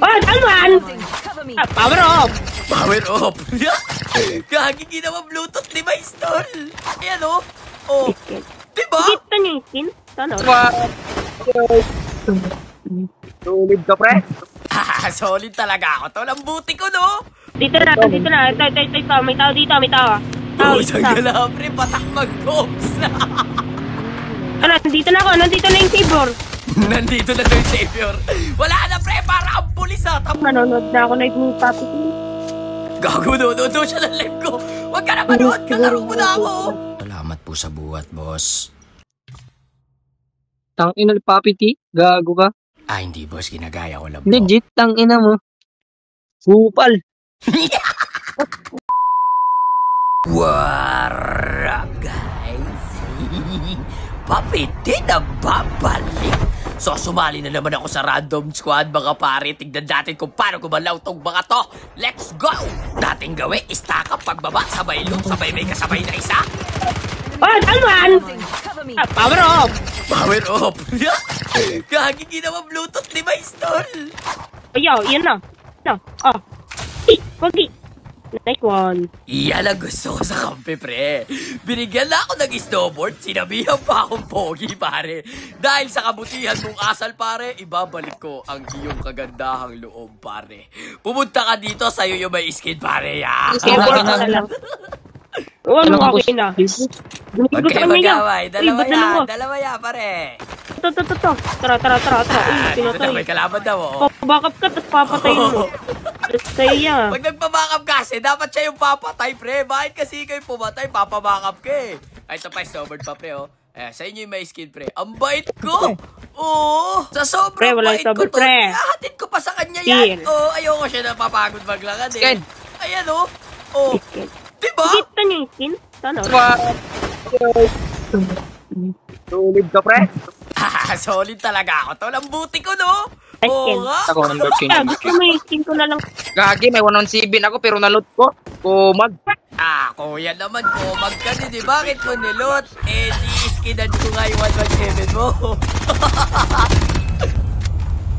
Oh, naman! Power off! Power off! Gagi ginawa Bluetooth device, tol! Ayan o! Oh! Diba? Kita niyo yung skin? Sana? Solid ka, pre. Solid talaga ako, tol. Ang buti ko, no? Dito na. Ito. May tao dito, may tao. Isang gala, pre. Patak mag-goms na. Ano, nandito na ako. Nandito na yung savior. Nandito na yung savior. Wala na, pre. Para ang pulis, ha. Manonood na ako na yung papi. Gago, no siya ng live ko. Huwag ka na manood. Kalaro mo na ako. Salamat po sa buhat, boss. Tangina ni Papi T, gago ka. Hindi, boss. Ginagaya ko lang po. Legit, tangina mo. Supal. What up, guys? Papi T na babalik. So, sumali na naman ako sa random squad, mga pare. Tignan natin kung paano gumalaw tong mga to. Let's go! Dating gawin, stack up, pagbaba, sabay loop, sabay may kasabay na isa. Oh, naman! Power off! Power off! Gagi ginawa Bluetooth device, tol! Ayaw, yun na. Oh. Pogi. Nice one. Iyan ang gusto ko sa kampi, pre. Binigyan na ako ng snowboard, sinabihan pa akong pogi, pare. Dahil sa kabutihan mong asal, pare, ibabalik ko ang iyong kagandahang loob, pare. Pumunta ka dito, sa'yo yung may skin, pare, ya. Snowboard na lang. Ano okay na? Huwag kayo mag-away. Dalawa ya, pare. Ito. Tara. Dito na, may kalaban daw, oh. Papabakap ka, tapos papatayin mo. Saya. Pag nagpabakap kasi, dapat siya yung papatay, pre. Bakit kasi kayo pumatay, papabakap ka eh. Ay, ito pa, snowboard pa, pre, oh. Sa inyo yung may skin, pre. Ang bait ko! Oo! Sa sobrang bait ko to, ihahatid ko pa sa kanya yan. Oo, ayoko siya napapagod maglakad eh. Ayan, oh. Oh. Diba? Kita niyo yung skin? Sana? Solid ka, pre. Solid talaga ako, tol. Ang buti ko, no? Oo nga. Ako, number 10. Gusto mo yung skin ko na lang. Gagi, may 117 ako pero nalot ko. Kumag. Kuya naman, kumag ka din, eh. Bakit mo nilot? Di-skinan ko nga yung 117 mo.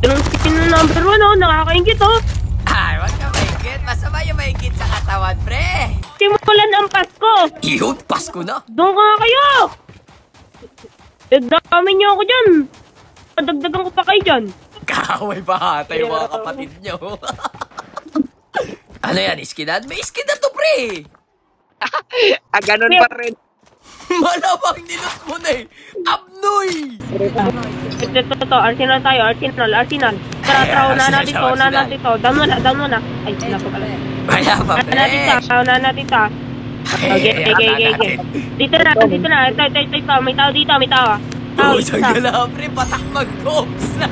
Yung skin na number 1, oh. Nakakaingit, oh. Wag ka maingit. Masama yung maingit sa katawan, pre. Simulan ang Pasko. Yun, Pasko na. Doon ka nga kayo. Dagdamin niyo ako dyan. Dagdagan ko pa kayo dyan. Kaaway pa ata yung mga kapatid nyo. Ano yan, iskinan? May iskinan to, pre. Ganun pa rin. Malamang nilot mo na eh. Abnoy! Ito. Arsenal tayo. Arsenal. Tara, una natin to. Down mo na. Ay, sila pa pala. Kaya pa, pre. Una natin to. Okay. Dito na. Ito. May tao dito, may tao. Isang gala, pre. Patak mag-goms na.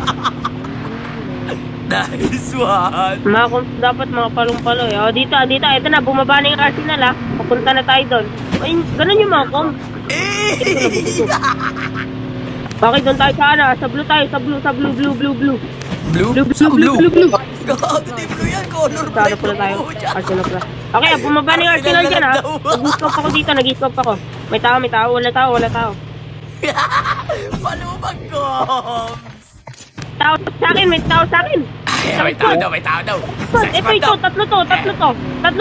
Nice one. Mga kung dapat mga palong-palo eh. O, dito. Ito na, bumaba na yung Arsenal, ha. Papunta na tayo doon. Ay, ganun yung mga kong. Bakit doon tayo sa ano? Sa blue tayo. Sa blue. Blue? Gago, di blue yan. Color Saan pala tayo? Arsenal pala. Okay, bumaba na yung Arsenal dyan, ha. Nag-scope ako dito. Nag-scope ako. May tao. Wala tao. Palumag goms. Tao sa akin. May tao daw. Ito. Tatlo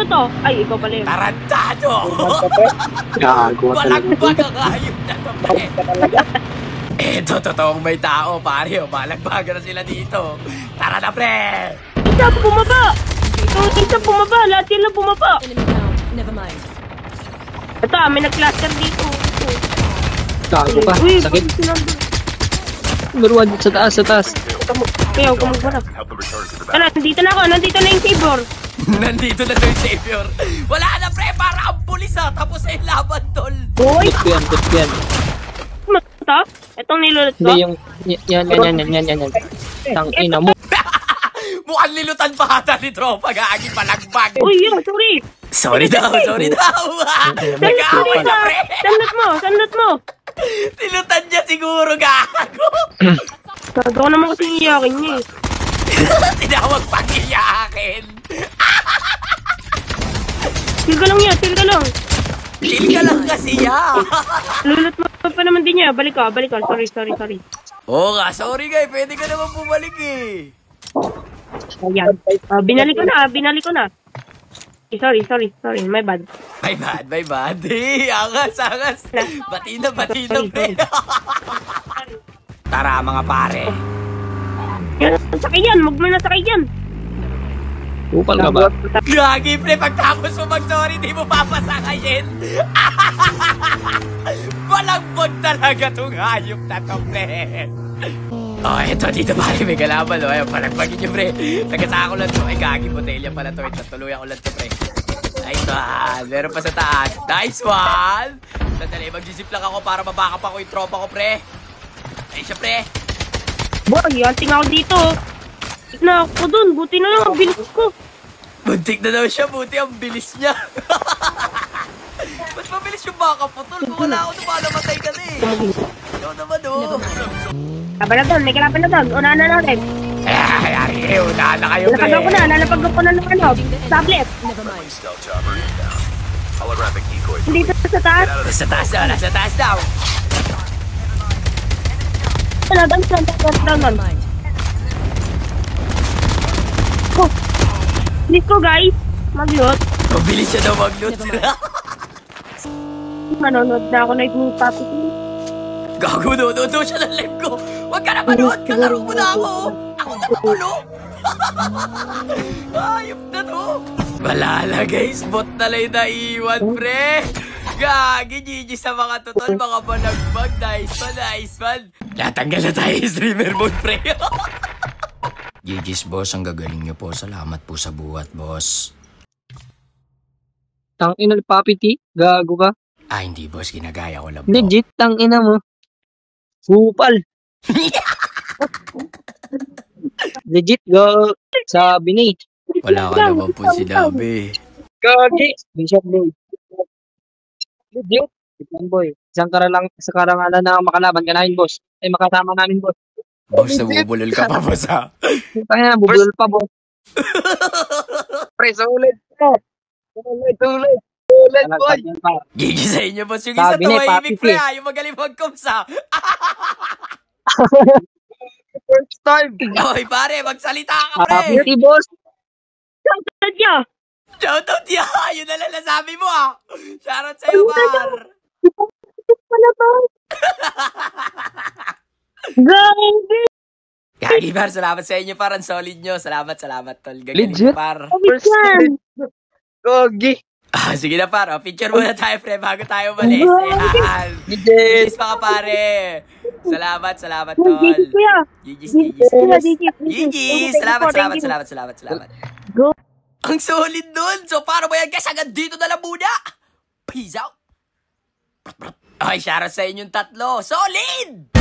to. Ay, ikaw pala yun. Tarantado. Gago. Balagbag ang hayop na to, pre. Eto, totoong may tao, pare. Balagbaga na sila dito. Tara na, pre. Isa bumaba. Lahat sila bumaba. Ito, may nag-cluster dito. Gago ka. Sakit. Number 1 sa taas. Kaya huwag magbarap. Nandito na yung savior. Nandito na yung savior. Wala na, pre. Para ang pulis, ha. Tapos ay laban, tol. Boy! Good yan. Ito? Itong nilulot ko? Hindi yung... Yan. Tangina mo. Mukhang lilutan pa ata ni Tropa. Gaagi palagbag. Uy, sorry. Sorry daw. Nag-aaway na, pre. Sandot mo. Nilutan niya siguro, gago. Gagawa naman kasi iyakin niya eh. Tinawag pang iyakin. Chill ka lang. Chill ka lang kasi ya. Lulot mo pa naman din niya. Balik ka. Sorry. Oo nga, sorry guys. Pwede ka naman bumalik eh. Ayan. Binalik ko na. Sorry. My bad. My bad. Angas. Bati na, pre. Tara, mga pare. Sakay yan. Huwag mo na sakay yan. Upal ka ba? Gagi, pre. Pagtapos mo mag-sorry, di mo papasakayin. Malagbag talaga itong hayop na to, pre. Oh, eto dito pare, may kalaban, oh. Ayun, palagbagin nyo, pre. Nagasaka ko lang to. Ay, gagi, botelya pala to. Ito, tuluyan ko lang to, pre. Nice one. Meron pa sa taas. Nice one. Sandali, mag-zip lang ako para mabakap ako yung tropa ko, pre. Ayun siya, pre. Boy, anting ako dito. Na ako dun. Buti na lang. Ang bilis ko. Buntik na daw siya. Buti ang bilis niya. Ba't mabilis yung baka po, tol? Kung wala ako, namatay ka na eh. Ikaw naman, oh. May kalaban na doon. Unahan na natin. Unahan na kayo, pre. Lalapag ko na ng tablet. Dito sa taas. Nasa taas daw. Down. Oh, bilis ko, guys. Mag-loot. Mabilis siya daw mag-loot. Manonood na ako na yung papitin. Gago, nood siya ng live ko. Huwag ka na manood, kalaro mo na ako. Ako na magulo. Ayop na to. Malala guys, bot na lang yung naiwan, pre. Gagi, GG sa mga tutol, mga balagbag. Nice one. Natanggal na tayo yung streamer mode, pre. GG's boss, ang gagaling niyo po. Salamat po sa buhat, boss. Tangina ni Papi T, gago ka. Ah, hindi boss, ginagaya ko lang po. Legit, tangina mo. Supal. Legit, go. Sabi ni. Wala ka naman po sinabi. Gagi. Bishop boy. Legit. Yan boy. Isang karangalan na makalaban ka namin, boss. Ay, makasama namin, boss. Boss, nabubulol ka pa, boss, ha? Kaya, bubulol pa, boss. Pre, sulit. Sulit, boy. Gigi sa inyo, boss. Yung isa tumahimik, pre, ha? Yung magaling mag-coms, ha? First time. Oy, pare, magsalita ka, pre. Happy, boss. Shoutout niya. Shoutout niya. Yun na lang nasabi mo, ha? Shoutout sa'yo, par. Gagi, par. Salamat sa inyo, par. Ang solid nyo. Salamat, tol. Gagaling, Legit? par. First time. Gogi. Ah, sige na, par. Picture muna tayo, pre, bago tayo umalis. Ayan. Legit. Gigis mga pare. Salamat, tol. Gigis. Salamat. Go. Ang solid nun. So, paano ba yan, guys? Hanggang dito na lang muna. Peace out. Okay, shoutout sa inyong tatlo. Solid!